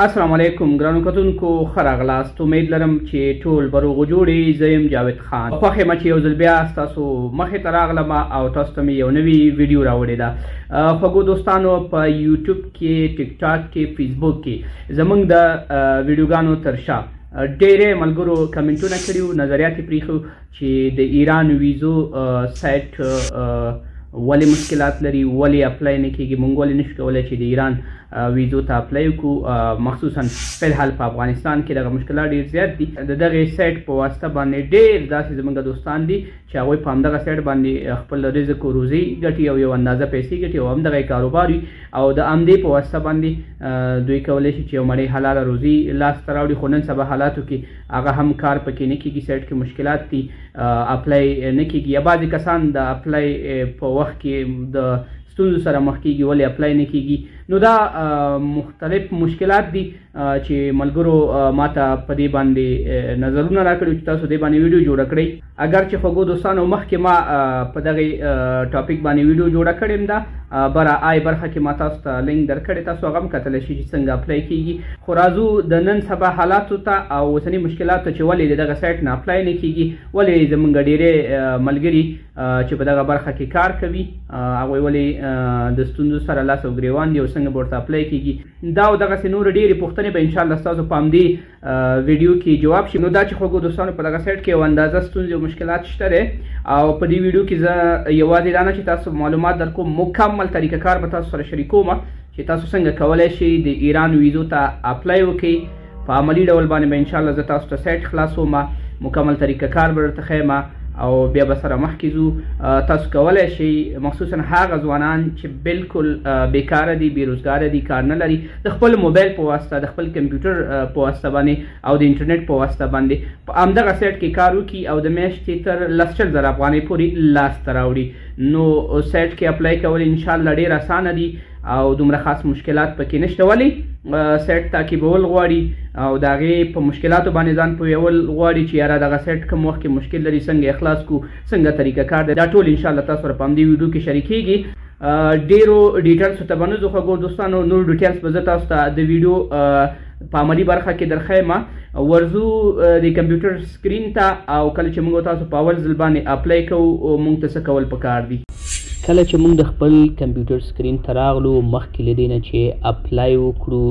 السلام علیکم ګرانو کتونکو ښه راغلاست. امید لرم چې ټول به روغ جوړې. زه یم جاوید خان. خوښ یم چې یو ځل بیا ستاسو مخې ته راغلم او تاسو ته مې یو نوی ویډیو راوړې ده. خوږو دوستانو په یوټیوب کې، ټیک ټاک کې، فیسبوک کې زموږ د ویډیوګانو تر شا ډېرې ملګرو کمنټونه کړي وو، نظریات یې پرېښو چې د ایران ویزو سایټ ولې مشکلات لري، ولې اپلای نه کېږي، موږ ولې نشو کولی چې د ایران ویزو ته اپلای وکړو. مخصوصا فلحال په افغانستان کې دغه مشکلات ډېر زیات دي. د دغې سایټ په واسطه باندې ډېر داسې زموږ دوستان دي چې هغوی په همدغه سایټ باندې خپل رزق و روزي ګټي او یو اندازه پیسې ګټي او همدغه یې کاروبار وي او د همدې په واسطه باندې دوی کولی شي چې یو مړۍ حلاله روزي لاسته راوړي. خو نن سبا حالاتو کې هغه هم کار پکې نه کېږي، سایټ کې مشکلات دي، اپلای نه کېږي. یا بعضې کسان د اپلای په وخت کې د ستونزو سره مخ کېږي، ولې اپلای نه کېږي. نو دا مختلف مشکلات دي چې ملګرو ما ته په دې باندې نظرونه راکړي چې تاسو دې باندې ویډیو جوړه کړئ. اگر چې خوږو دوستانو مخکې ما په دغې ټاپک باندې ویډیو جوړه کړې یم، دا بره آی برخه کې ما تاسو ته لینک درکړی، تاسو هغه هم کتلی شئ چې څنګه اپلای کېږي. خو راځو د نن سبا حالاتو ته او اوسني مشکلاتو ته چې ولې د دغه سایټ نه اپلای نه کېږي، ولې زموږ ډېرې ملګري چې په دغه برخه کې کار کوي هغوی ولې د ستونزو سره لاس او ګرېوان دي او څنګه به ورته اپلای کېږي. دا او دغسې نورې ډېرې پوښتنې به انشاءالله ستاسو په همدې ویډیو کې جواب شي. نو دا چې خوږو دوستانو په دغه سایټ کې یو اندازه ستونزې او مشکلات شته دی او په دې ویډیو کې زه یوازې دا نه چې تاسو معلومات درکوم، مکمل طریقه کار به تاسو سره شریکوم چې تاسو څنګه کولی شئ د ایران ویزو ته اپلای وکړئ. په عملي ډول باندې به انشاءالله زه تاسو ته سایټ خلاصوم، مکمل طریقه کار به درته ښیم او بیا به سره مخکې ځو. تاسو کولی شئ مخصوصا هغه ځوانان چې بالکل بیکاره دي، بېروزګاره دي، کار نه لري، د خپل موبایل په واسطه، د خپل کمپیوټر په واسطه باندې او د انټرنیټ په واسطه باندې په همدغه سایټ کې کار وکړي او د میاشتې تر 10,000 افغانۍ پورې لاسته راوړي. نو سایټ کې اپلای کول انشاءالله ډېر اسانه دي او دومره خاص مشکلات پکې نشته. ولې سایټ تعقیبول غواړي او د هغې په مشکلاتو باندې ځان پوهول غواړي چې یاره دغه سایټ کوم وخت کې مشکل لري، څنګه اخلاص کړو، څنګه طریقه کار دی. دا ټول انشاءالله تاسو سره په همدې ویډیو کې شریکېږي. ډېرو ډیټیلسو ته به نه ځو خوږو دوستانو، نور ډیټیلس به زه تاسو ته د ویډیو په عملي برخه کې درښیم. ورځو د کمپیوټر سکرین ته او کله چې موږ تاسو په اول ځل باندې اپلای کوو موږ ته څه کول پکار دي. کله چې موږ د خپل کمپیوټر سکرین ته راغلو، مخکې له دې نه چې اپلای وکړو،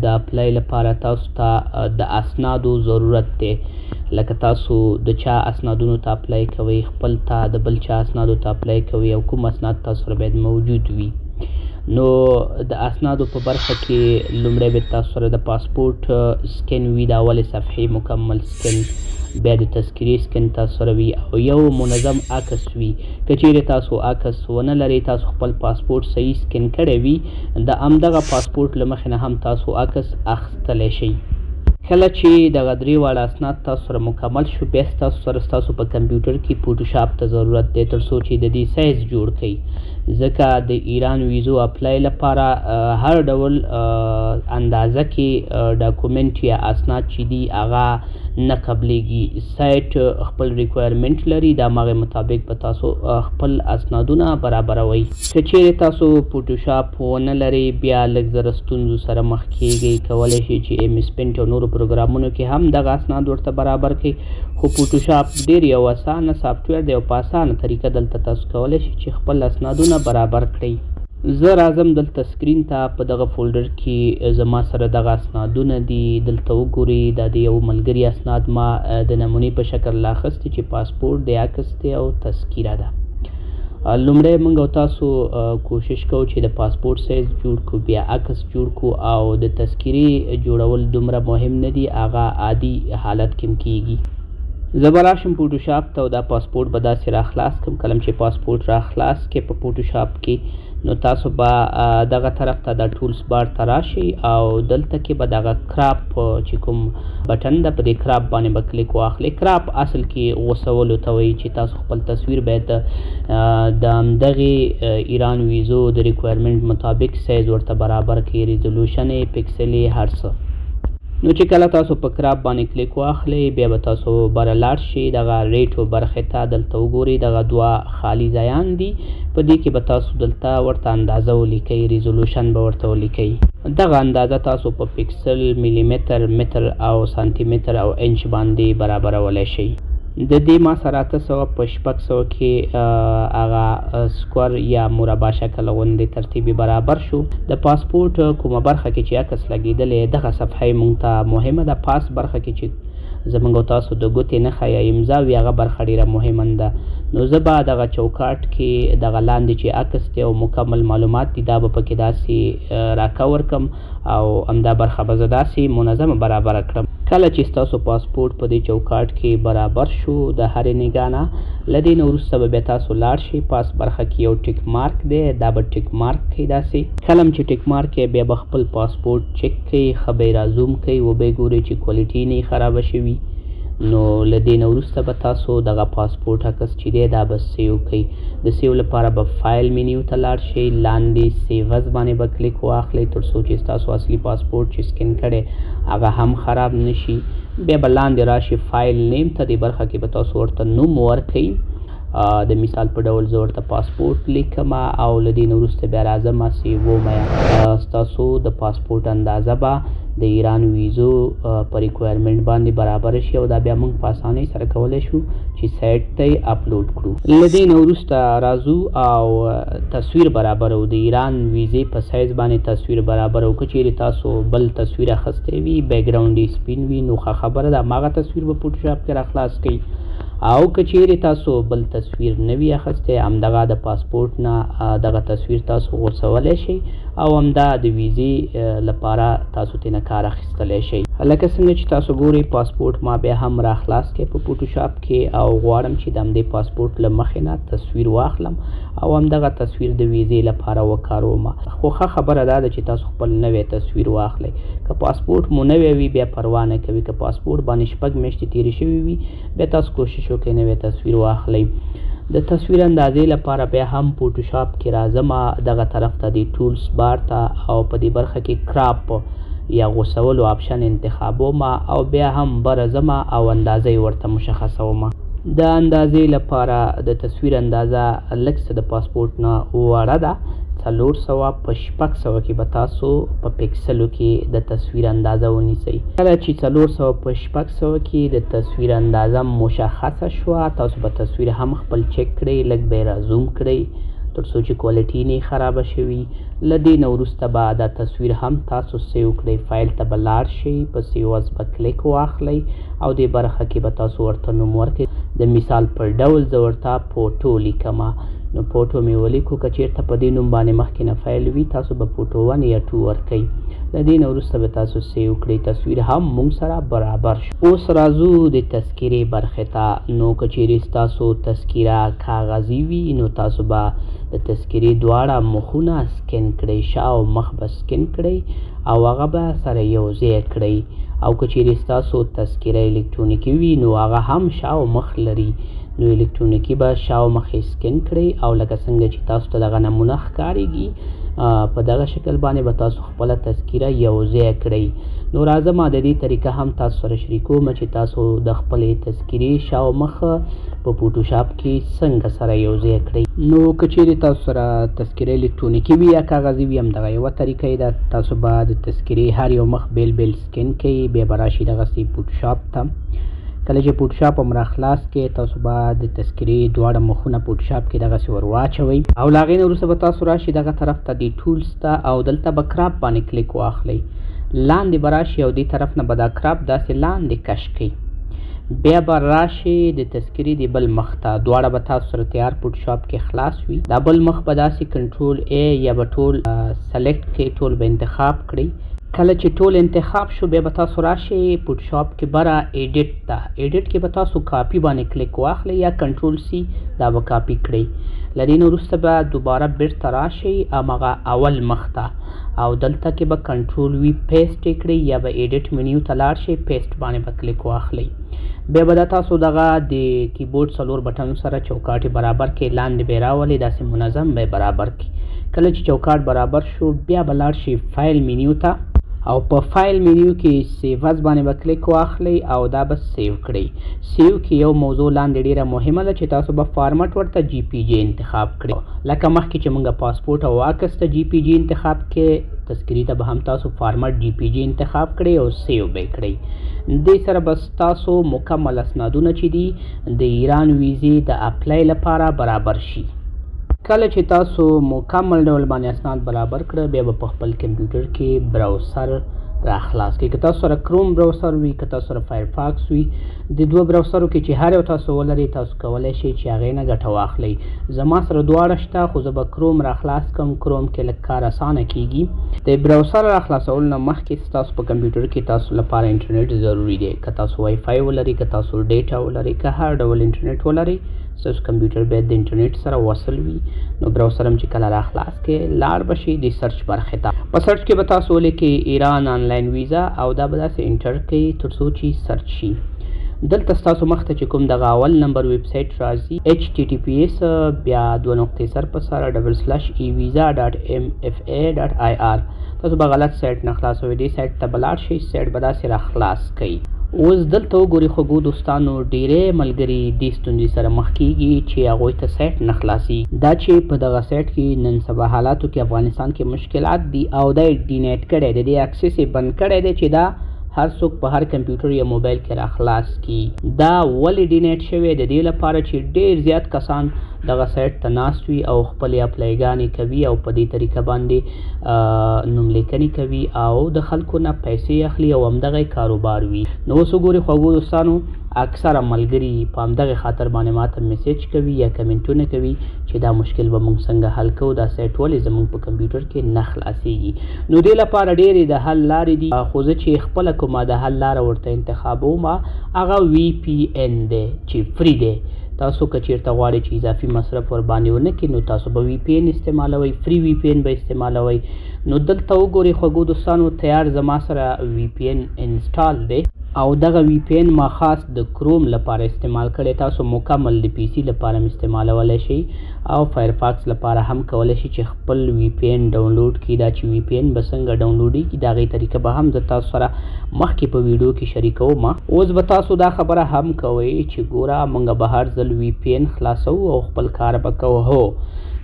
د اپلای لپاره تاسو ته د اسنادو ضرورت دی. لکه تاسو د چا اسنادونو ته اپلای کوئ، خپل ته د بل چا اسنادو ته اپلای کوئ او کوم اسناد تاسو سره باید موجود وي. نو د اسنادو په برخه کې لومړی باید تاسو سره د پاسپورټ سکین وي، د اولې صفحې مکمل سکین، بیا د تذکرې سکین تاسو سره وي او یو منظم عکس وي. که چیرې تاسو عکس ونه لرئ، تاسو خپل پاسپورټ صحیح سکین کړی وي، د همدغه پاسپورټ له مخې نه هم تاسو عکس اخیستلی شئ. کله چې دغه درې واړه اسناد تاسو سره مکمل شو، بیا ستاسو سره ستاسو په کمپیوټر کې فوټوشاپ ته ضرورت دی تر څو چې د دې سایز جوړ کړئ. ځکه د ایران ویزو اپلای لپاره هر ډول اندازه کې ډاکومنټ یا اسناد چې دي هغه نه قبلیږي. سایټ خپل ریکوایرمنټ لري، د همغې مطابق به تاسو خپل اسنادونه برابروئ. که چیرې تاسو فوټوشاپ ونه لرئ، بیا لږ زره ستونزو سره مخ کیږئ. کولی شئ چې MS Paint او نورو پروګرامونو کې هم دغه اسناد ورته برابر کړئ. خو فوټوشاپ ډېر یو اسانه سافټویر دی او په اسانه طریقه دلته تاسو کولی شئ چې خپل اسنادونه برابر کړئ. زه راځم دلته سکرین ته، په دغه فولډر کې زما سره دغه اسنادونه دي. دلته وګورئ، دا د یو ملګري اسناد ما د نمونې په شکل راخیستي چې پاسپورټ دی، عکس دی او تذکیره ده. لومړی موږ او تاسو کوشش کوو چې د پاسپورټ سایز جوړ کړو، بیا عکس جوړ کړو او د تذکیرې جوړول دومره مهم نه دي، هغه عادي حالت کې هم کېږي. زه به راشم فوټوشاپ ته او دا پاسپورټ به داسې راخلاص کړم. کله چې پاسپورټ راخلاص کړې په فوټوشاپ کې، نو تاسو به دغه طرف ته د ټولز بار ته راشئ او دلته کې به دغه کراپ چې کوم بټن ده، په دې کراپ باندې به کلیک واخلئ. کراپ اصل کې غوڅولو ته وایي چې تاسو خپل تصویر باید د همدغې ایران ویزو د ریکوایرمنټ مطابق سایز ورته برابر کړئ، ریزولوشن یې، پکسل یې، هر څه. نو چې کله تاسو په کراب باندې کلیک واخلئ بیا به تاسو بره لاړ شئ دغه ریټو برخې ته دلته وګورئ دغه دوه خالي ځایان دي په دې کې به تاسو دلته ورته اندازه ولیکئ ریزولوشن به ورته ولیکئ دغه اندازه تاسو په پکسل میلیمتر متر او سانتي متر او انچ باندې برابرولی شئ د دې ما سره 800 په 600 کې هغه سکور یا مربع شکل غوندې ترتیبي برابر شو د پاسپورت کومه برخه کې چې عکس لګېدلی دغه صفحه موږ ته مهمه ده پاس برخه کې چې زموږ تاسو د ګوتې نښه یا امضا وي هغه برخه ډېره مهمه ده نو زه به دغه چوکاټ کې دغه لاندې چې عکس دی او مکمل معلومات دي دا به پکې داسې راکور کړم او همدا برخه به زه داسې منظمه برابره کړم کله چې ستاسو پاسپورت په دې چوکاټ کې برابر شو د هرې نګاه نه له دې نه وروسته به بیا تاسو لاړ شئ پاس برخه کې یو ټیک مارک دی دا به ټیک مارک کوئ داسې کله هم چې ټیک مارک کوئ بیا به خپل پاسپورت چک کوئ ښه به یې رازوم کوئ وبه یې ګورئ چې کوالټي نه خرابه شوي نو له دې نه وروسته به تاسو دغه پاسپورت عکس چې دی دا به سیو کوئ د سیو لپاره به فایل مینیو ته لاړ شئ لاندې سیوز باندې به کلیک واخلئ تر څو چې ستاسو اصلي پاسپورت چې سکین کړی هغه هم خراب نشي بیا به لاندې راشي فایل نیم ته دې برخه کې به تاسو ورته نوم ورکئ د مثال په ډول زه ورته پاسپورت لیکم او له دې نه وروسته بیا راځم وومه ستاسو د پاسپورت اندازه به د ایران ویزو په ریکوایرمنټ باندې برابر شي او دا بیا موږ په اسانۍ سره کولی شو چې سایټ ته یې اپلوډ کړو له دې نه وروسته راځو او تصویر برابرو د ایران ویزې په سایز باندې تصویر برابرو که چیرې تاسو بل تصویر اخیستی وي بیکګراونډ یې سپین وي نو ښه خبره ده هماغه تصویر به فوټوشاپ کې راخلاص کړئ او که چیرې تاسو بل تصویر نه وي اخیستی همدغه د پاسپورت نه دغه تصویر تاسو غوڅولی شئ او همدا د ویزې لپاره تاسو ترېنه کار اخیستلی شئ لکه څنګه چې تاسو ګورئ پاسپورت ما بیا هم راخلاص کړی په فوټوشاپ کې او غواړم چې د همدې پاسپورت له مخې نه تصویر واخلم او همدغه تصویر د ویزې لپاره وکاروم خو ښه خبره دا ده چې تاسو خپل نوی تصویر واخلئ که پاسپورت مو نوی وي بیا پروا نه کوي که پاسپورت باندې 6 میاشتې تېرې شوي وي بیا تاسو کوشش وکړئ نوی تصویر واخلئ د تصویر اندازې لپاره بیا هم فوټوشاپ کې راځم دغه طرف ته د ټولز بار ته او په دې برخه کې کراپ یا غوڅولو آپشن انتخابوم او بیا هم بره ځم او اندازه یې ورته مشخصوم د اندازې لپاره د تصویر اندازه لږ څه د پاسپورت نه وړه ده 400 په 600 کې به تاسو په پکسلو کې د تصویر اندازه ونیسئ کله چې 400 په 600 کې د تصویر اندازه مشخصه شوه تاسو به تصویر هم خپل چک کړئ لږ به یې رازوم کړئ تر څو چې کوالټي نه خرابه شوي له دې نه وروسته به دا تصویر هم تاسو سیو کړئ فایل ته به لاړ شئ په سیوز به کلیک واخلئ او دې برخه کې به تاسو ورته نوم ورکړئ د مثال پر ډول زه ورته فوټو لیکم نو فوټو مې ولیکو که چېرته په دې نوم باندې مخکې نه فایل وي تاسو به فوټو 1 یا 2 ورکئ له دې نه وروسته به تاسو سیو کړئ تصویر هم موږ سره برابر شو اوس راځو د تذکرې برخې ته نو که چیرې ستاسو تذکره کاغذي وي نو تاسو به د تذکرې دواړه مخونه سکین کړئ شا او مخ به سکین کړئ او هغه به سره یو ځای کړئ او که چیرې ستاسو تذکره الکترونیکي وي نو هغه هم شا او مخ لري نو الکترونیکي به شا او مخ یې سکین کړئ او لکه څنګه چې تاسو ته دغه نمونه ښکارېږي په دغه شکل باندې به تاسو خپله تذکره یو ځای کړئ نو راځم د دې طریقه هم تاسو سره شریکوم چې تاسو د خپلې تذکرې شا او مخ په فوټوشاپ کې څنګه سره یو ځای کړئ نو که چیرې تاسو سره تذکره الکترونیکي وي یا کاغذي وي همدغه یوه طریقه یې ده تاسو به د تذکرې هر یو مخ بیل بیل سکین کړئ بیا به راشئ دغسې فوټوشاپ ته کله چې فوټوشاپ هم راخلاص کړئ تاسو به د تذکرې دواړه مخونه فوټوشاپ کې دغسې ور واچوئ او له هغې نه وروسته به تاسو راشئ دغه طرف ته د ټولز ته او دلته به کراپ باندې کلیک واخلئ لاندې به راشئ او دې طرف نه به دا کراپ داسې لاندې کش کړئ بیا به راشئ د تذکرې د بل مخ ته دواړه به تاسو سره تیار فوټوشاپ کې خلاص وي دا بل مخ به داسې کنټرول ای یا به ټول سلیکټ کړئ ټول به انتخاب کړئ کله چې ټول انتخاب شو بیا به تاسو راشئ فوټوشاپ کې بره ایډیټ ته ایډیټ کې به تاسو کاپي باندې کلیک واخلئ یا کنټرول سی دا به کاپي کړئ له دې نه وروسته به دوباره بیرته راشئ همغه اول مخ ته او دلته کې به کنټرول وي پیسټ یې کړئ یا به ایډیټ منیو ته لاړ شئ پیسټ باندې به کلیک واخلئ بیا به دا تاسو دغه د کیبورډ 4 بټنو سره چوکاټ برابر کې لاندې به راولئ داسې منظم به برابر کړئ کله چې چوکاټ برابر شو بیا به لاړ شئ فایل منیو ته او په فایل مینیو کې سیو از باندې به کلیک واخلئ او دا به سیو کړئ. سیو کې یو موضوع لاندې ډیره مهمه ده چې تاسو به فارمټ ورته جی پی جی انتخاب کړئ. لکه مخکې چې موږ پاسپورټ او عکس ته جی پی جی انتخاب کې تذکرې ته به هم تاسو فارمټ جی پی جی انتخاب کړئ او سیو به کړئ. دې سره بس تاسو مکمل اسنادونه چې دي د ایران ویزې د اپلای لپاره برابر شي. کله چې تاسو مکمل ډول باندې اسناد برابر کړه بیا به په خپل کمپیوټر کې براوسر را خلاص کړئ. که تاسو سره کروم براوسر وي که تاسو سره فایرفاکس وي د دوه براوسرو کې چې هر یو تاسو ولرئ تاسو کولی شئ چې هغې نه ګټه واخلئ. زما سره دواړه شته خو زه به کروم را خلاص کړم. کروم کې لږ کار اسانه کیږي. د براوسر را خلاصولو نه مخکې ستاسو په کمپیوټر کې تاسو لپاره انټرنیټ ضروري دی. که تاسو وای فای ولرئ که تاسو ډیټا ولرئ که هر ډول انټرنیټ ولرئ ستاسو کمپیوټر باید د انټرنیټ سره وصل وي. نو براوسر هم چې کله را خلاص کې لاړ به شئ د سرچ برخې ته. په سرچ کې به تاسو ولیکئ ایران آنلاین ویزا او دا به داسې انټر کړئ تر څو چې سرچ شي. دلته ستاسو مخته چې کوم دغه اول نمبر ویب سایټ راځي https بیا دوه نقطې سر په سره /evisa.mfa.ir تاسو به غلط سایټ نه خلاصوئ. دې سایټ ته به لاړ شئ. سایټ به داسې را خلاص کوئ. اوس دلته وګورئ خوږو دوستانو ډیری ملګري دې ستونزې سره مخ کیږي چې هغوی ته سایټ نه خلاصي. دا چې په دغه سایټ کې نن سبا حالاتو کې افغانستان کې مشکلات دي او دا یې ډینیټ کړی دی. د اکسس یې بند کړی دی چې دا هر څوک په هر کمپیوټر یا موبایل کې را خلاص کی. دا ولې ډینیټ شوی د دې لپاره چې ډیر زیات کسان دغه سایټ ته ناست وي او خپلې اپلایګانې کوي او په دې طریقه باندې نوملیکنې کوي او د خلکو نه پیسې اخلي او همدغه کاروبار وي. نو اوس وګورئ خوږو دوستانو اکثره ملګري په همدغه خاطر باندې ماته میسیج کوي یا کمنټونه کوي چې دا مشکل به موږ څنګه حل کوو. دا سایټ ولې زموږ په کمپیوټر کې نه خلاصیږي. نو دې لپاره ډېرې د حل لارې دي خو زه چې خپله کومه د حل لاره ورته انتخابوم هغه وي پی ان دی چې فری دی. تاسو که چیرته غواړئ چې اضافي مصرف ور باندې ونه کړي نو تاسو به وی پی ان استعمالوئ. فری وی پی ان به استعمالوئ. نو دلته وګورئ خوږو دوستانو تیار زما سره وی پی ان انسټال دی او دغه وی پی ان ما خاص د کروم لپاره استعمال کړی. تاسو مکمل د پی سي لپاره هم استعمالولی شئ او فایرفاکس لپاره هم کولی شئ چې خپل وی پی ان ډاونلوډ کړي. دا چې وی پی ان به څنګه ډاونلوډېږي د هغې طریقه به هم زه تاسو سره مخکې په ویډیو کې شریکوم. اوس به تاسو دا خبره هم کوئ چې ګوره موږ به هر ځل وی پی ان خلاصو او خپل کار به کوو. هو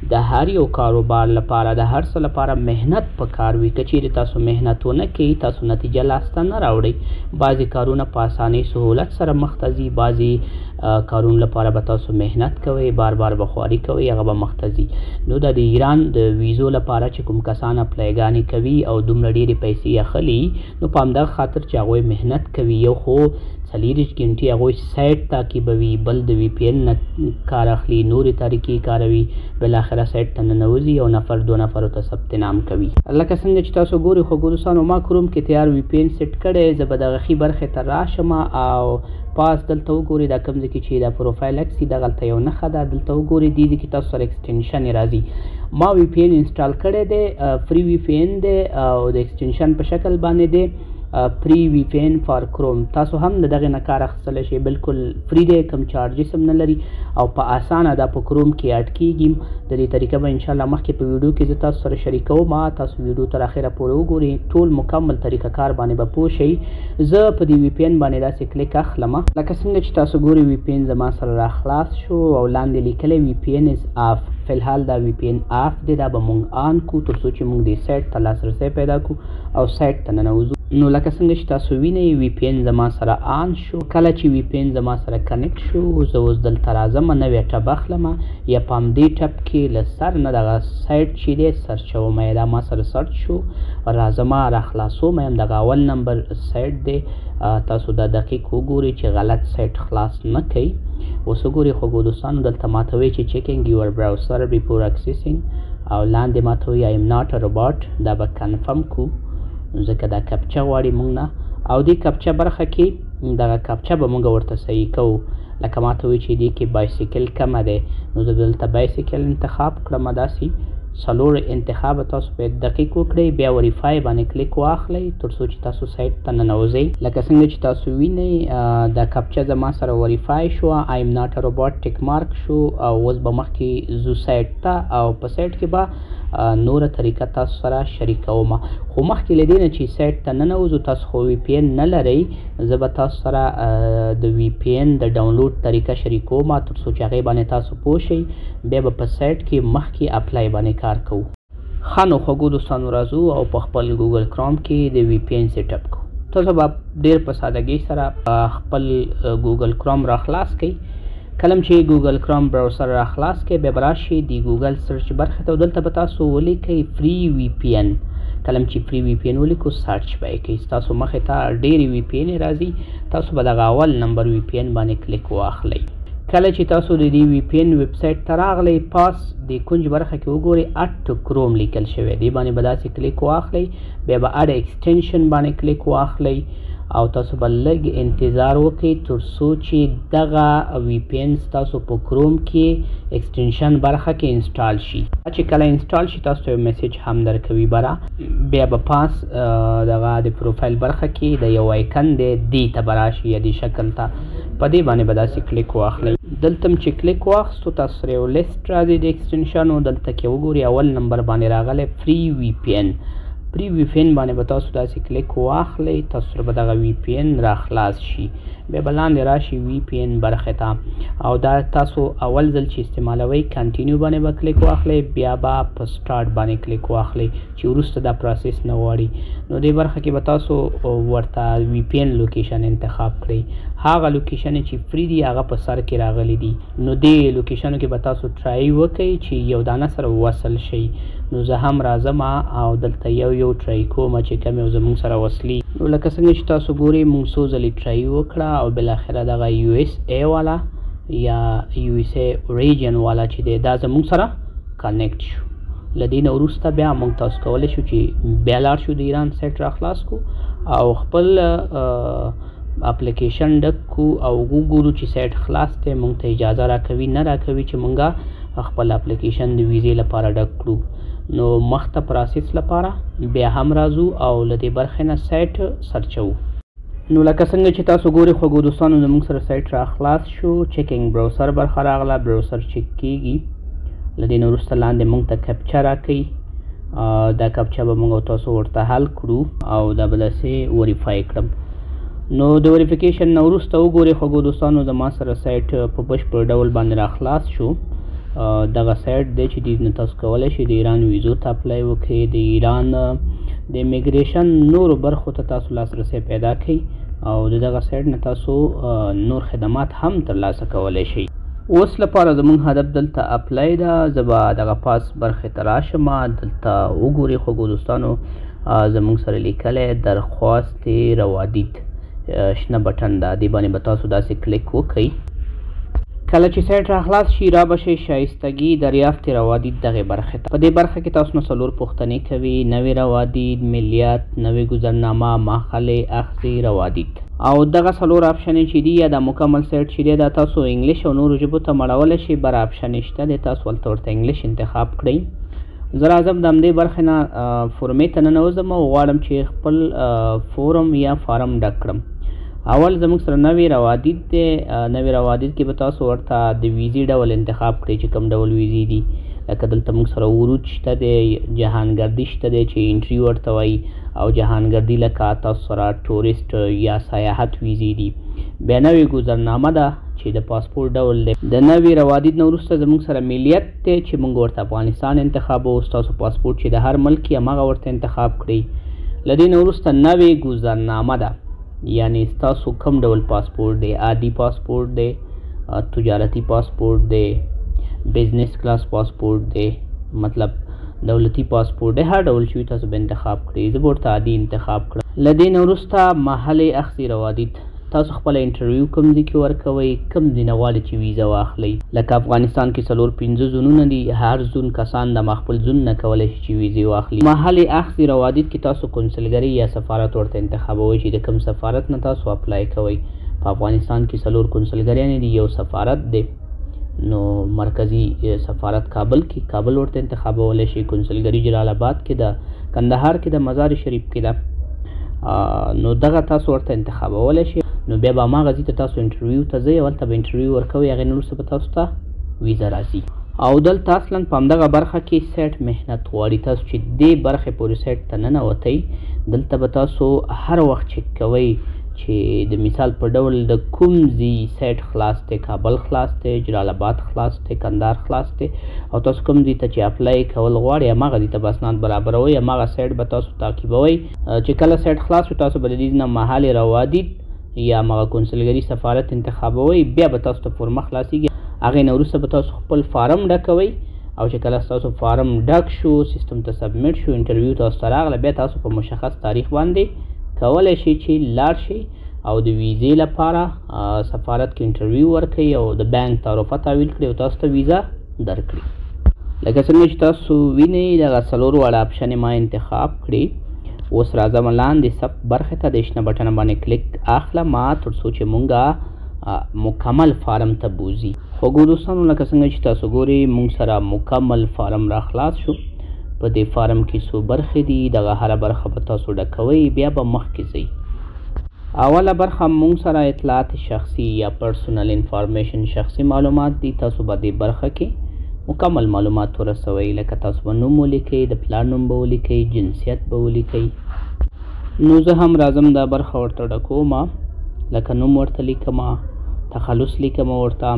د هر یو کاروبار لپاره د هر څه لپاره مهنت پکار وي. که چیرې تاسو مهنت ونه کوئ تاسو نتیجه لاسته نه راوړئ. بعضې کارونه په اسانۍ سهولت سره مخ ته ځي. بعضې کارونو لپاره به تاسو مهنت کوئ بار بار به خواري کوئ هغه به مخ ته ځي. نو دا د ایران د ویزو لپاره چې کوم کسان اپلایګانې کوي او دومره ډېرې پیسې اخلي نو په همدغه خاطر چې هغوی مهنت کوي یو خو 40 ګنټې هغوی سایټ تعقیبوي بل د وی پی ان نه کار اخلي نورې طریقې کاروي بالاخره سایټ ته ننوځي او نفر دو نفرو ته ثبت نام کوي. لکه څنګه چې تاسو ګورئ خوږو دوستانو ما کروم کې تیار وی پی ان سیټ کړی. زه به دغه ښي برخې ته راشم او پاس دلته وګورئ دا کوم ځای کې چې دا پروفایل عکس وي دغلته یو نښه ده. دلته وګورئ دې ځای کې تاسو سره ایکسټینشن یې راځي. ما وی پی ان انسټال کړی دی. فری وی پی ان دی او د ایکسټینشن په شکل باندې دی پری وی پی ان فار کروم. تاسو هم د دغې نه کار اخیستلی شئ. بالکل فری دی کم چارجز هم نه لري او په اسانه دا په کروم کې اډ کیږي. د دې طریقه به انشاءالله مخکې په ویډیو کې زه تاسو سره شریکوم. تاسو ویډیو تر اخره پورې وګورئ ټول مکمل طریقه کار باندې به پوه شئ. زه په دې وی پی ان باندې داسې کلیک اخلم. لکه څنګه چې تاسو ګورئ وی پی ان زما سره را خلاص شو او لاندې لیکلی وی پی ان از آف. فلحال دا وی پی ان آف دی. دا به مونږ آن کو تر څو چې مونږ دې سایټ ته لاسرسی پیدا کړو او سایټ ته ننوځو. نو لکه څنګه چې تاسو وینئ وی پی ان زما سره آن شو. کله چې وی پی ان زما سره کنیکټ شو زه اوس دلته راځم نوې ټب اخلم یا په همدې ټب کې له سر نه دغه سایټ چې دی سرچوم یا دا ما سره سرچ شو راځم را خلاصوم یم. دغه اول نمبر سایټ دی. تاسو دا دقیق وګورئ چې غلط سایټ خلاص نه کوي. اوس وګورئ خوږو دوستانو دلته ماته وایي چې چیکینګ یور براوسر بیفور اکسیسینګ او لاندې ماته وایي آی ایم ناټ ا روباټ. دا به کنفرم کو ځکه دا کپچه غواړي موږ نه او دې کپچه برخه کې دغه کپچه به موږ ورته صحیح کوو. لکه ماته وایي چې دې کې بایسیکل کمه دی نو زه دلته بایسیکل انتخاب کړم. داسې څلور انتخاب تاسو باید دقیق وکړئ. بیا وریفای باندې کلیک واخلئ تر څو چې تاسو سایټ ته ننوځئ. لکه څنګه چې تاسو وینئ دا کپچه زما سره وریفای شو. آی ایم ناټ ا روباټ ټیک مارک شو او اوس به مخکې ځو سایټ ته او په سایټ کې به نوره طریقه تاسو سره شریکوم. خو مخکې له دې نه چې سایټ ته ننوځو، تاسو خو وی پی ان نه لرئ، زه به تاسو سره د وی پی ان د ډاونلوډ طریقه شریکوم تر څو چې هغې باندې تاسو پوه شئ. بیا به په سایټ کې مخکې اپلای باندې کار کوو. ښه نو خوږو دوستانو راځو او په خپل ګوګل کروم کې د وی پی ان سیټ اپ کوو. تاسو به ډېر په سادګۍ سره خپل ګوګل کروم را خلاص کړئ. کله چې ګوګل کروم براوزر را خلاص کړئ، بیا به راشئ د ګوګل سرچ برخې ته او دلته به تاسو ولیکئ فري وی پی ان. کله چې فري وی پی ان ولیکو، سرچ به یې کوئ. ستاسو مخې ته ډېرې وی پی ان راځي، تاسو به دغه اول نمبر وی پی ان باندې کلیک واخلئ. کله چې تاسو د دې وی پی ان ویب سایټ ته راغلی، پاس د کونج برخه کې وګورئ اډ کروم لیکل شوی دی، باندې به داسې کلیک واخلئ. بیا به اډ ایکسټنشن باندې کلیک واخلئ او تاسو به لږ انتظار وکړئ تر څو چې دغه وی پی ان ستاسو په کروم کې ایکسټنشن برخه کې انسټال شي. چې کله انسټال شي، تاسو ته یو میسج هم درکوي بره. بیا به پاس دغه د پروفایل برخه کې د یو آیکن دی، دې ته به راشي یا دې شکل ته، په دې باندې به داسې کلیک واخلئ. دلته چې کلیک واخستو، تاسو سره یو لیست راځي د ایکسټنشنو. دلته کې وګورئ اول نمبر باندې راغلی فري وی پی ان. فري وی پی ان باندې به تاسو داسې کلیک واخلئ، تاسو سره به دغه وی پی ان را خلاص شي. بیا به لاندې راشي وی پی ان برخې ته، او دا تاسو اول ځل چې استعمالوئ کنټینیو باندې به کلیک واخلئ. بیا به په سټارټ باندې کلیک واخلئ چې وروسته دا پروسس نه غواړي. نو دې برخه کې به تاسو ورته وی پی ان لوکیشن انتخاب کړئ. هغه لوکیشن چې فری دی هغه په سر کې راغلی دی. نو دې لوکیشنو کې به تاسو ټرای وکړئ چې یو دانه سره وصل شئ. نو زه هم راځم او دلته یو ټرای کوم چې کوم یو زموږ سره وصلي. نو لکه څنګه چې تاسو ګورئ، موږ څو ځلې ټرای وکړه او بالاخره دغه یو اس ای والا یا یو اس ای ریجن والا چې دی دا زموږ سره کنیکټ شو. له دې نه وروسته بیا موږ تاسو کولی شو چې بیا لاړ شو د ایران سایټ را خلاص کو او خپل اپلیکیشن ډک کو او وګورو چې سایټ خلاص دی. موږ ته اجازه راکوي نه راکوي چې موږ خپل اپلیکیشن د ویزې لپاره ډک کړو. نو مخته پروسس لپاره بیا هم راځو او له دې برخې نه سایټ سرچوو. نو لکه څنګه چې تاسو ګورئ خوږو دوستانو، زموږ سره سایټ را خلاص شو. چیکینګ براوزر برخه راغله، براوزر چیک کیږي. له دې نه وروسته لاندې موږ ته کپچه راکوي. دا کپچه به موږ او تاسو ورته حل کړو او دا به داسې وریفای کړم. نو د وریفیکیشن نه وروسته وګورئ خوږو دوستانو، زما سره سایټ په بشپړ ډول باندې را خلاص شو. دغه سایټ دی چې دې نه تاسو کولی شئ د ایران ویزو ته اپلای وکړئ، د ایران د امیګریشن نورو برخو ته تاسو لاسرسی پیدا کړئ او د دغه سایټ نه تاسو نور خدمات هم ترلاسه کولی شئ. اوس لپاره زموږ هدف دلته اپلای ده. زه به دغه پاس برخې ته راشم. دلته وګورئ خوږو دوستانو، زموږ سره لیکلی درخواست روادید شنه بټن ده، دې باندې به تاسو داسې کلیک وکړئ. کله چې سایټ را خلاص شي، را به شئ شایستګي دریافت روادید دغې برخې ته. په دې برخه کې تاسو نه څلور پوښتنې کوي: نوې روادید، ملیت، نوې ګذرنامه، ماخلې اخذي روادید. او دغه څلور آپشنې چې دي یا د مکمل سایټ چې دی دا تاسو انګلیش او نورو ژبو ته مړولی شئ. بر آپشن شته دی، تاسو هلته ورته انګلیش انتخاب کړئ. زه راځم د همدې برخې نه فورمې ته ننوځم او غواړم چې خپل فورم یا فارم ډک کړم. اول زموږ سره نوې روادید دی. نوې روادید کې به تاسو ورته د ویزې ډول انتخاب کړئ چې کوم ډول ویزې دي. لکه دلته موږ سره ورود شته دی، جهانګردي شته دی چې انټري ورته وایي، او جهانګردي لکه تاسو سره ټوریسټ یا سیاحت ویزې دي. بیا نوې ګذرنامه ده چې د پاسپورټ ډول دی. د نوې روادید نه وروسته زموږ سره ملیت دی چې موږ ورته افغانستان انتخابوو. ستاسو پاسپورټ چې د هر ملک یې همغه ورته انتخاب کړئ. له دې نه وروسته نوې ګذرنامه ده، یعنی ستاسو کوم ډول پاسپورټ دی. عادي پاسپورټ دی، تجارتي پاسپورټ دی، بزنس کلاس پاسپورټ دی، مطلب دولتي پاسپورټ دی. هر ډول چې تاسو به انتخاب کړئ. زه به ورته عادي انتخاب کړم. له دې نه وروسته محلې اخذي روادید. تاسو خپل انټرویو کوم ځای کې ورکوئ، کوم ځای نه غواړئ چې ویزه واخلئ. لکه افغانستان کې 4-5 زونونه دي، هر زون کسان د خپل زون نه کولی شي چې ویزې واخلي. محلې اخذي روادید کې تاسو کنسلګري یا سفارت ورته انتخابوئ چې د کوم سفارت نه تاسو اپلای کوئ. په افغانستان کې 4 کنسلګریانې دي، یو سفارت دی. نو مرکزی سفارت کابل کې، کابل ورته انتخابولی شي. کنسلګري جلال آباد کې ده، کندهار کې ده، مزار شریف کې ده. نو دغه تاسو ورته انتخابولی شي. نو بیا به هماغه ځای ته تاسو انټرویو ته ځئ، هلته به انټرویو ورکوئ. هغې نه وروسته به تاسو ته ویزه راځي. او دلته اصلا په همدغه برخه کې سیټ محنت غواړي. تاسو چې دې برخې پورې سیټ ته ننوتئ دلته به تاسو هر وخت چک کوئ چې د مثال په ډول د کوم ځای سیټ خلاص دی، کابل خلاص دی، جلال آباد خلاص دی، کندهار خلاص دی، او تاسو کوم ځای ته چې اپلای کول غواړئ هماغه ځای ته به اسناد برابروئ، هماغه سیټ به تاسو تعقیبوئ. چې کله سیټ خلاص شو تاسو به د دې نه محل روادید یا هماغه کونسلګري سفارت انتخابوئ، بیا به تاسو ته فورمه خلاصیږي. هغې نه وروسته به تاسو خپل فارم ډکوئ، او چې کله ستاسو فارم ډک شو، سیستم ته سبمیټ شو، انټرویو تاسو ته راغله، بیا تاسو په مشخص تاریخ باندې کولی شئ چې لاړ شئ او د ویزې لپاره سفارت کې انټرویو ورکړئ او د بانک تعرفه تحویل کړئ او تاسو ته ویزا درکړي. لکه څنګه چې تاسو وینئ دغه څلور واړه آپشن ما انتخاب کړي. اوس راځم لاندې ثبت برخې ته د شنه بټن باندې کلیک اخلم تر څو چې مونږه مکمل فارم ته بوځي. خوږو دوستانو لکه څنګه چې تاسو ګورئ مونږ سره مکمل فارم را خلاص شو. په دې فارم کې څو برخې دي، دغه هره برخه به تاسو ډکوئ، بیا به مخکې ځئ. اوله برخه مونږ سره اطلاعات شخصي یا پرسونل انفارمیشن شخصي معلومات دي. تاسو به دې برخه کې مکمل معلومات ورسوئ، لکه تاسو به نوم ولیکئ، د پلار نوم به ولیکئ، جنسیت به ولیکئ. نو زه هم راځم دا برخه ورته ډکوم، لکه نوم ورته لیکم، تخلص لیکم ورته،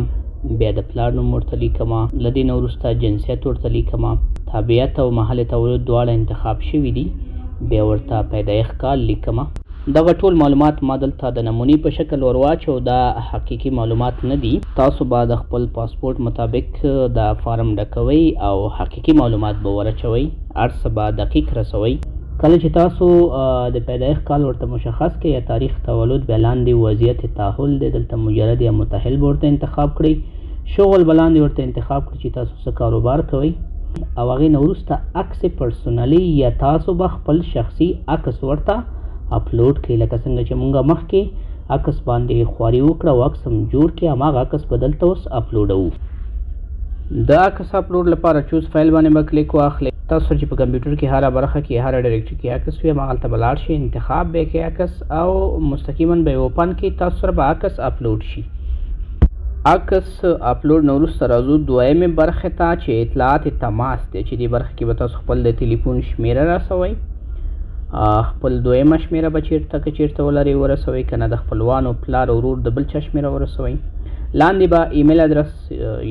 بیا د پلار نوم ورته لیکم، له دې نه وروسته جنسیت ورته لیکم، تابعیت او محل تولد دواړه انتخاب شوي دي، بیا ورته پیدایښت کال لیکم. دغه ټول معلومات ما دلته د نمونې په شکل ور واچو، دا حقیقي معلومات نه دي. تاسو به د خپل پاسپورت مطابق د فارم ډکوئ او حقیقي معلومات به ورچوئ، هر څه به دقیق رسوئ. کله چې تاسو د پیدایښت کال ورته مشخص کړئ یا تاریخ تولد، بیا لاندې وضعیت تأهل دی، دلته مجرد یا متأهل به ورته انتخاب کړئ. شغل به لاندې ورته انتخاب کړئ چې تاسو څه کاروبار کوئ، او هغې نه وروسته عکس پرسونلي یا تاسو به خپل شخصي عکس ورته اپلوډ کړئ. لکه څنګه چې مونږه مخکې عکس باندې خواري وکړه او عکس هم جوړ کړي، هماغه عکس به دلته اوس اپلوډوو. د عکس اپلوډ لپاره چوز فایل باندې به کلیک واخلئ. تاسو چې په کمپیوټر کې هره برخه کې هره ډایرکټري کې عکس وي هماغلته به لاړ شئ، انتخاب به یې کړئ عکس او مستقیما به یې اوپن کړئ، تاسو سره به عکس اپلوډ شي. عکس اپلوډ نه وروسته راځو دویمې برخې ته چې اطلاعات تماس دی، چې دې برخه کې به تاسو خپل د تلیفون شمیره رسوئ، خپل دویمه شمیره به چیرته که چیرته ولرئ ورسوئ، که نه د خپلوانو پلار ورور د بل چا شمیره ورسوئ. لاندې به ایمیل ادرس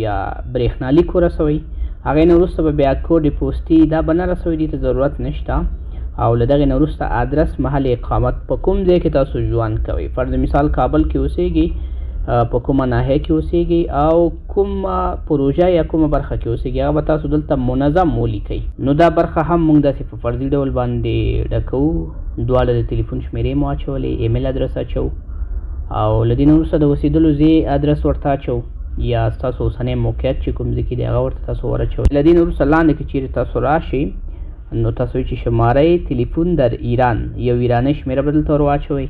یا برېښنالیک ورسوئ. هغې نه وروسته به بیا کوډ پوسټي دا به نه رسوئ، دې ته ضرورت نشته. او له دغې نه وروسته ادرس محل اقامت په کوم ځای کې تاسو ژوند کوئ، فرض مثال کابل کې اوسیږئ، په کومه ناحیه کې اوسیږئ او کومه پروژه یا کومه برخه کې اوسیږئ، هغه به تاسو دلته منظم ولیکئ. نو دا برخه هم موږ داسې په فرضي ډول باندې ډکوو. دواړه د تلیفون شمیرې مو اچولې، ایمیل ادرس اچو او له دې نه وروسته د اوسېدلو ځای ادرس ورته اچو یا ستاسو اوسنی موقعیت چې کوم ځای کې دی هغه ورته تاسو ور اچوئ. له دې نه وروسته لاندې کې چیرې تاسو راشئ نو تاسو چې شماره تلیفون در ایران یو ایرانی شمیره به دلته ور واچوئ،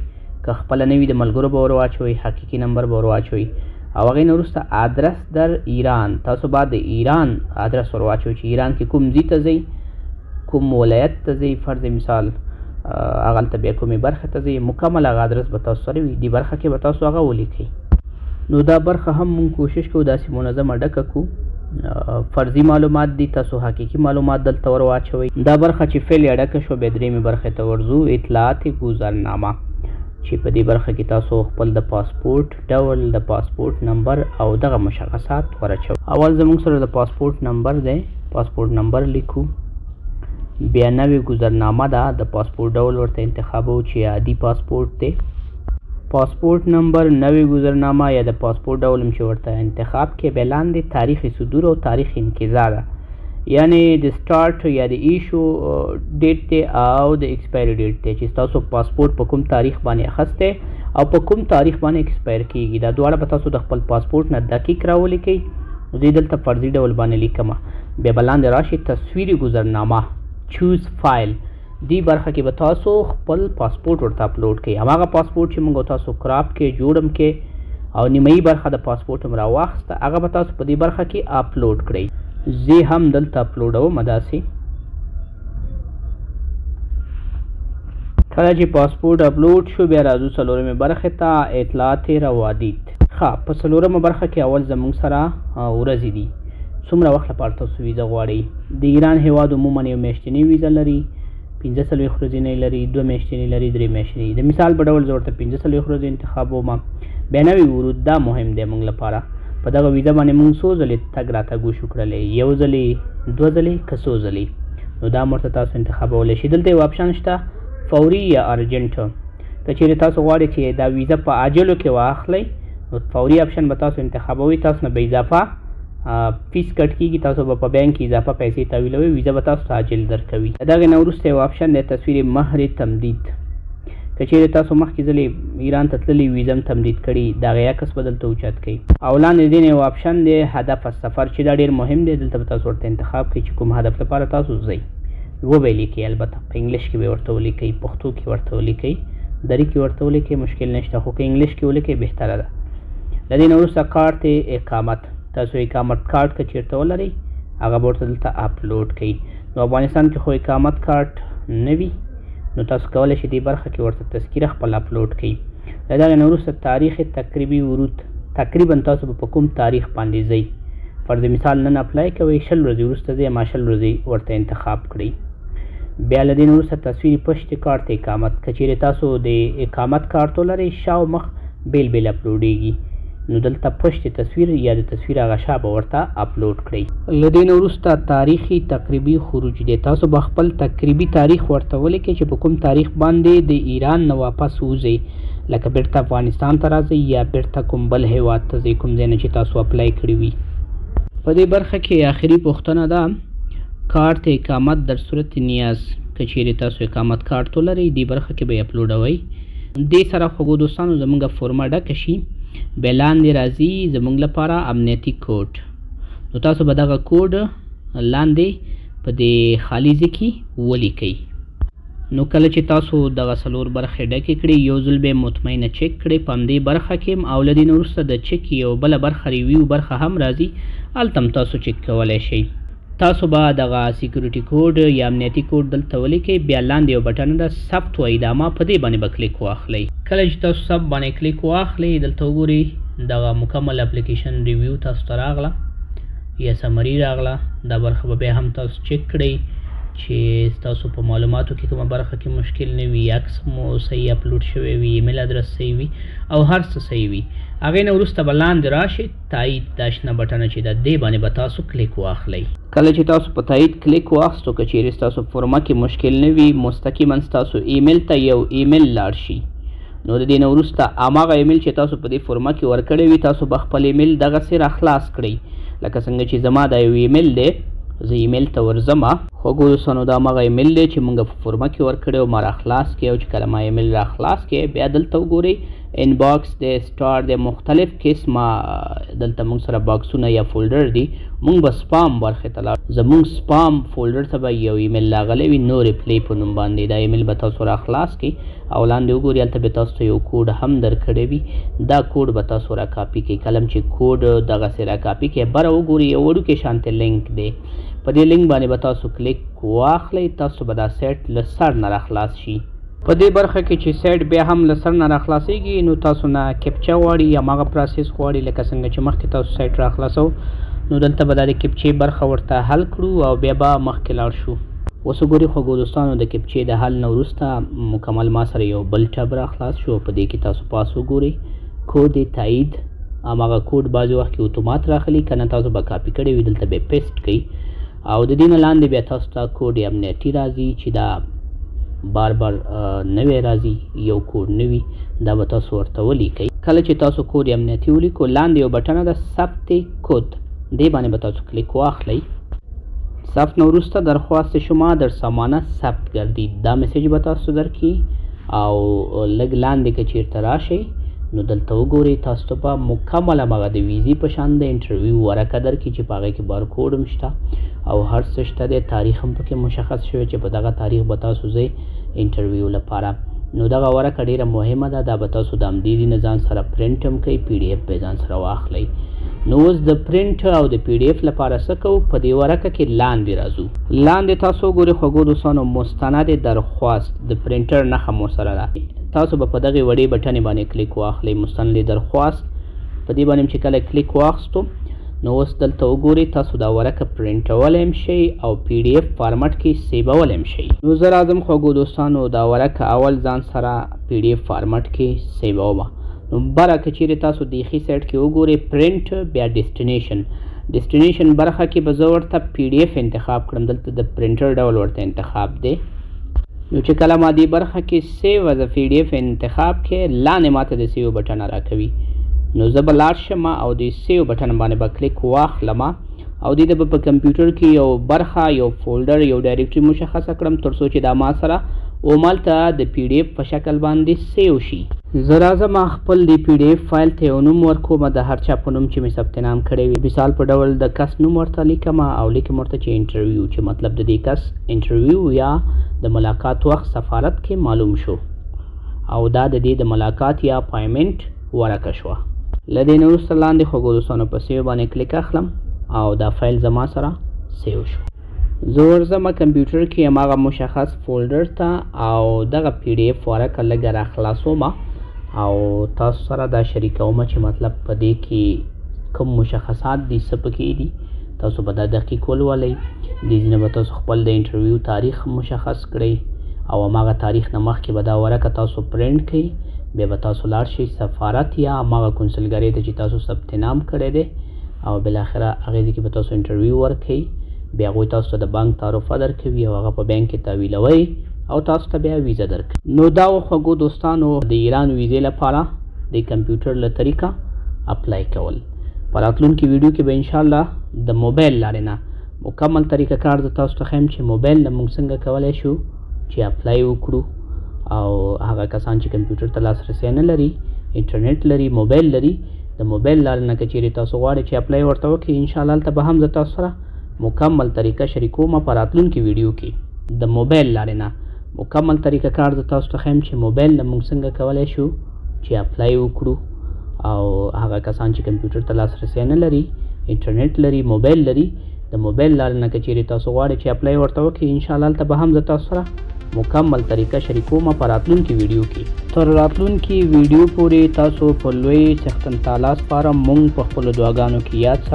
که خپله نه وي د ملګرو به ور واچوئ، حقیقي نمبر به ور واچوئ. او هغې نه وروسته ادرس در ایران، تاسو باید د ایران ادرس ور واچوئ چې ایران کې کوم ځای ته ځئ، کوم ولایت ته ځئ، فرض مثال هغلته بیا کومې برخې ته ځئ، مکمل هغه ادرس به تاسو سره وي، دې برخه کې به تاسو هغه ولیکئ. نو دا برخه هم مونږ کوشش کوو داسې منظمه ډکه کړو. فرضي معلومات دي، تاسو حقیقي معلومات دلته ور واچوئ. دا برخه چې فعل یا ډکه شو بیا درېیمې برخې ته ورځو، اطلاعات گذرنامه، چې په دې برخه کې تاسو خپل د پاسپورت ډول، د پاسپورت نمبر او دغه مشخصات ورچوئ. اول زموږ سره د پاسپورت نمبر دی، پاسپورت نمبر لیکو. بیا نوې گذرنامه ده، د پاسپورت ډول ورته انتخابو چې عادي پاسپورت دی. پاسپورت نمبر، نوې گذرنامه یا د پاسپورت ډول هم چې ورته انتخاب کې، بیا لاندې تاریخ صدور او تاریخ انقضا ده، یعنی د سٹارټ یا د ایشو ډیټ دی او د ایکسپایری ډیټ دی چې تاسو پاسپورت په کوم تاریخ باندې اخیستی او په کوم تاریخ باندې ایکسپایر کیږي. دا دواړه به تاسو د خپل پاسپورت نه دقیق راولیکئ. زه دلته فرضي ډول باندې لیکم. بیا به لاندې راشئ تصویري گذرنامه، چوز فایل، دې برخه کې به تاسو خپل پاسپورت ورته اپلوډ کړئ. هماغه پاسپورت چې موږ تاسو کراپ کې جوړم کې او نیمایي برخه د پاسپورت هم راواخیسته، هغه به تاسو په دې برخه کې اپلوډ کړئ. زه هم دلته اپلوډوم داسې. کله چې پاسپورت اپلوډ شو بیا راځو څلورمې برخې ته، اطلاعات روادید. ښه، په څلورمه برخه کې اول زموږ سره ورځې دي څومره وخت لپاره تاسو ویزه غواړئ. د ایران هیواد عموما یو میاشتنۍ ویزه لري، 45 ورځې لري، 2 میاشتې لري، 3 میاشتې. د مثال په ډول زه ورته 45 ورځې انتخابوم. بیا نوی ورود دا مهم دی موږ لپاره. په دغه ویزه باندې موږ څو ځلې تګ راتګ وشو کړلی، 1 ځلې، 2 ځلې که څو ځلې، نو دا ورته تاسو انتخابولی شئ. دلته یو آپشن شته فوري یا ارجنټ. که چیرې تاسو غواړئ چې دا ویزه په عاجلو کې واخلئ نو فوري آپشن به تاسو انتخابوئ. تاسو نه به اضافه فیس کټ کېږي، تاسو به په بینک کې اضافه پیسې تحویلوئ، ویزه به تاسو ته عاجل درکوي. د هغې نه وروسته یو آپشن دی تصویر مهر تمدید. که چیرې تاسو مخکې ځلې ایران ته تللي ویزه هم تمدید کړي، د هغې عکس به دلته اوچت کړئ. او لاندې د دې نه یو آپشن دی هدف السفر چې دا ډېر مهم دی. دلته به تاسو ورته انتخاب کړئ چې کوم هدف لپاره تاسو ځئ. وبه یې لیکئ، البته په انګلیش کې به ورته ولیکئ، پښتو کې ورته ولیکئ، دري کې ورته ولیکئ، مشکل نشته، خو که انګلیش کې ولیکئ بهتره ده. د دې نه وروسته کارت اقامت. تاسو اقامت کارت که چېرته ولرئ هغه به ورته دلته اپلوډ کړئ. نو افغانستان کې خو اقامت کارت نه وي، نو تاسو کولی شئ دې برخه کې ورته تذکیره خپل اپلوډ کړئ. د دغې نه وروسته تاریخ تقریبي ورود. تقریبا تاسو به په کوم تاریخ باندې ځئ. فرض مثال نن اپلای کوئ، 20 ورځې وروسته ځئ، ما 20 ورځې ورته انتخاب کړئ. بیا له دې نه وروسته تصویر پشت کارت اقامت. که چیرې تاسو د اقامت کارت ولرئ شا او مخ بیل بیل اپلوډیږي، نو دلته پشت تصویر یا د تصویر هغه شا به ورته اپلوډ کړئ. له دې نه وروسته تاریخي تقریبي خروج دی. تاسو به خپل تقریبي تاریخ ورته ولیکئ چې په کوم تاریخ باندې د ایران نه واپس وځئ، لکه بیرته افغانستان ته راځئ یا بیرته کوم بل هیواد ته ځئ، کوم ځای نه چې تاسو اپلای کړي وي. په دې برخه کې آخري پوښتنه ده کارت اقامت در صورت نیاز. که چیرې تاسو اقامت کارت ولرئ دې برخه کې به یې اپلوډوئ. دې سره خوږو دوستانو زموږ فورمه ډکه شي. بیا لاندې راځي زموږ لپاره امنیتي کوډ. نو تاسو به دغه کوډ لاندې په دې خالي ځای کې ولیکئ. نو کله چې تاسو دغه 4 برخې ډکې کړئ یو ځل به مطمئنه چک کړئ په همدې برخه کې، او له دې نه وروسته د چک یو بله برخه ریویو برخه هم راځي، هلته هم تاسو چک کولی شئ. تاسو به دغه سیکورټي کوډ یا امنیتي کوډ دلته ولیکئ. بیا لاندې یو بټن ده ثبت و ادامه، په دې باندې به کلیک واخلئ. کله چې تاسو ثبت باندې کلیک واخلئ دلته وګورئ دغه مکمل اپلیکیشن ریویو تاسو ته راغله یا سمري راغله. دا برخه به بیا هم تاسو چک کړئ چې ستاسو په معلوماتو کې کومه برخه کې مشکل نه وي، عکس مو صحیح اپلوډ شوی وي، ایمیل ادرس صحیح وي او هر څه صحیح وي. هغې نه وروسته به لاندې راشئ تایید دا شنه بټنه چې ده دې باندې به تاسو کلیک واخلئ. کله چې تاسو په تایید کلیک واخستو که چیرې ستاسو فورمه کې مشکل نه وي مستقیما ستاسو ایمیل ته یو ایمیل لاړ شي. نو د دې نه وروسته هماغه ایمیل چې تاسو په دې فورمه کې ورکړی وي تاسو به خپل ایمیل دغسې راخلاص کړئ. لکه څنګه چې زما دا یو ایمیل دی، زه ایمیل ته ورځم. خوږو دوستانو دا هماغه ایمیل دی چې موږ په فورمه کې ورکړی او ما راخلاص کړی، او چې کله ما ایمیل راخلاص کړی بیا دلته وګورئ انباکس دی، سټار دی، مختلف قسمه دلته موږ سره باکسونه یا فولډر دي. موږ به سپام برخې ته لاړ، زموږ سپام فولډر ته به یو ایمیل راغلی وي نو ریپلی په نوم باندې. دا ایمیل به تاسو راخلاص کړئ او لاندې وګورئ هلته به تاسو ته یو کوډ هم درکړی وي. دا کوډ به تاسو را کاپي کړئ. کله چې کوډ دغسې را کاپي کړئ بره وګورئ یو وړوکی شانتې لینک دی، په دې لینک باندې به تاسو کلیک واخلئ. تاسو به دا سایټ له سر نه راخلاص شي. په دې برخه کې چې سایټ بیا هم له سر نه راخلاصېږي نو تاسو نه کیپچا غواړي یا هماغه پروسس غواړي لکه څنګه چې مخکې تاسو سایټ راخلاصو، نو دلته به دا د کیپچې برخه ورته حل کړو او بیا به مخکې لاړ شو. اوس وګورئ خوږو دوستانو د کیپچې د حل نه وروسته مکمل ما سره یو بل ټب راخلاص شو. په دې کې تاسو پاس وګورئ کود تایید، هماغه کوډ بعضې وخت کې اتومات راخلي، که نه تاسو به کاپي کړی وي دلته به پیسټ کړئ. او د دې نه لاندې بیا تاسو ته کوډ امنیتي راځي چې دا بار بار نوی راځي، یو کوډ نوي، دا به تاسو ورته ولیکئ. کله چې تاسو کوډ امنیتي ولیکو لاندې یو بټنه ده ثبت کد، دې باندې به تاسو کلیک واخلئ. ثبت نه وروسته درخواست شما در سامانه ثبت گردید دا میسیج به تاسو درکړي. او لږ لاندې که چېرته راشئ نو دلته وګورئ تاسو ته به مکمل هماغه د ویزې په شان د انټرویو ورقه درکړي چې په هغې کې بارکوډ هم شته او هر څه شته دی. تاریخ هم پکې مشخص شوی چې په دغه تاریخ به تاسو ځئ انټرویو لپاره. نو دغه ورقه ډېره مهمه ده، دا به تاسو د همدې ځینې ځان سره پرنټ هم کوئ، پی ډي اف به ځان سره واخلئ. نو اوس د پرنټ او د پی ډي اف لپاره څه کوو، په دې ورقه کې لاندې راځو. لاندې تاسو وګورئ خوږو دوستانو مستند درخواست د پرنټر نښه مو سره ده. تاسو به په دغې وړې بټنې باندې کلیک واخلئ، مستند درخواست. په دې باندې چې کله کلیک واخستو نو اوس دلته وګورئ تاسو دا ورقه پرنټولی هم شئ او پی ډي اف فارمټ کې سیبولی هم شئ. نو زه راځم خوږو دوستانو دا ورقه اول ځان سره پی ډي اف فارمټ کې سیبومه. نو بره که چیرې تاسو دیخي سایډ کې وګورئ پرنټ بیا ډیسټینیشن برخه کې به زه ورته پی ډي اف انتخاب کړم. دلته د پرنټر ډول ورته انتخاب دی. نو چې کله ما دې برخه کې سیو از پی ډي اف انتخاب کې لاندې ماته د سیو بټن راکوي. نو زه به لاړ شم او د سیو بټن باندې به کلیک واخلم او دې د به په کمپیوټر کې یو برخه یو فولډر یو ډایرکټري مشخصه کړم تر څو چې دا ما سره اومالته د پی ډي اف په شکل باندې سیو شي. زه راځم خپل د پی ډي اف فایل ته یو نوم ورکوم د هر چا په نوم چې مې ثبت نام کړی وي. مثال په ډول د کس نوم ورته لیکم او لیکم ورته چې انټرویو چې مطلب د دې کس انټرویو یا د ملاقات وخت سفارت کې معلوم شو او دا د دې د ملاقات یا اپاینټمنټ ورقه شوه. له دې نه وروسته لاندې خوږو دوستانو په سیو باندې کلیک اخلم او دا فایل زما سره سیو شو. زه ورځم کمپیوټر کې هماغه مشخص فولډر ته او دغه پی ډي اف ورقه لږه راخلاصوم او تاسو سره دا شریکوم چې مطلب په دې کې کوم مشخصات دي څه پکې دي تاسو به دا دقیق ولولئ. دې ځینې به تاسو خپل د انټرویو تاریخ مشخص کړئ او هماغه تاریخ نه مخکې به دا ورقه تاسو پرنټ کړئ. بیا به تاسو لاړ شئ سفارت یا هماغه کنسلګرۍ ته چې تاسو ثبت نام کړی دی او بالاخره هغې ځای کې به تاسو انټرویو ورکوئ. بیا هغوی تاسو ته د بانک تعرفه درکوي او هغه په بانک کې تحویلوئ او تاسو ته بیا ویزه درکوي. نو دا و خوږو دوستانو د ایران ویزې لپاره د کمپیوټر له طریقه اپلای کول. په راتلونکي ویډیو کې به انشاءالله د موبایل لارې نه مکمل طریقه کار زه تاسو ته ښیم چې موبایل نه موږ څنګه کولی شو چې اپلای وکړو او هغه کسان چې کمپیوټر ته لاسرسی نه لري انټرنیټ لري موبایل لري د موبایل لارې نه که چیرې تاسو غواړئ چې اپلای ورته وکړئ انشاءالله هلته به هم زه تاسو سره مکمل طریقه شریکوم په راتلونکي ویډیو کې د موبایل لارې نه مکمل طریقه کار زه تاسو ته ښیم چې موبایل نه موږ څنګه کولی شو چې اپلای وکړو او هغه کسان چې کمپیوټر ته لاسرسی نه لري انټرنیټ لري موبایل لري د موبایل لارې نه که چیرې تاسو غواړئ چې اپلای ورته وکړئ انشاءالله هلته به هم زه تاسو سره مکمل طریقه شریکوم په راتلونکي ویډیو کې. تر راتلونکي ویډیو پورې تاسو په لوی څښتن تعالی سپارم. مونږ په خپلو دعاګانو کې یاد ساتئ.